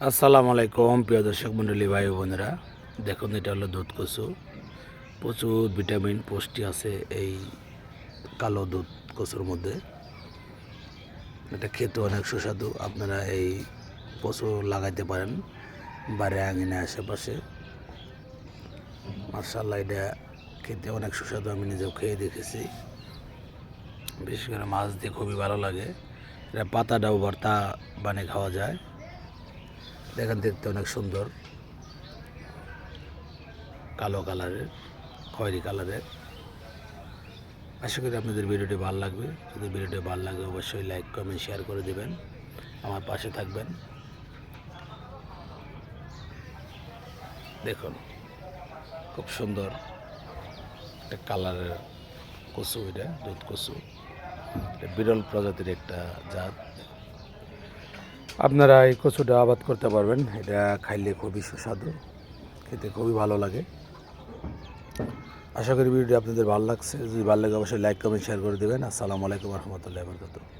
আসসালামু আলাইকুম প্রিয় দর্শক মণ্ডলী ভাই বোনেরা, দেখুন এটা হলো দুধ কচু। প্রচুর ভিটামিন পুষ্টি আছে এই কালো দুধ কচুর মধ্যে। এটা খেতে অনেক সুস্বাদু। আপনারা এই কচু লাগাইতে পারেন বাড়ি আঙিনে আশেপাশে। মাশাআল্লাহ, এটা খেতে অনেক সুস্বাদু। আমি নিজেও খেয়ে দেখেছি, বিশেষ করে মাছ দিয়ে খুবই ভালো লাগে। এটা পাতাটাও ভর্তা বানিয়ে খাওয়া যায়। দেখেন, দেখতে অনেক সুন্দর, কালো কালারের, খয়েরি কালারের। আশা করি আপনাদের ভিডিওটি ভালো লাগবে। যদি ভিডিওটি ভালো লাগে অবশ্যই লাইক কমেন্ট শেয়ার করে দেবেন, আমার পাশে থাকবেন। দেখুন, খুব সুন্দর একটা কালারের কচু। এটা দুধ কচু, বিরল প্রজাতির একটা জাত। আপনারা এই কচুটা আবাদ করতে পারবেন। এটা খাইলে খুবই সুস্বাদু, খেতে খুবই ভালো লাগে। আশা করি ভিডিওটি আপনাদের ভালো লাগছে। যদি ভালো লাগে অবশ্যই লাইক কমেন্ট শেয়ার করে দেবেন। আসসালামু আলাইকুম রহমতুল্লাহি ওয়া বারাকাতুহু।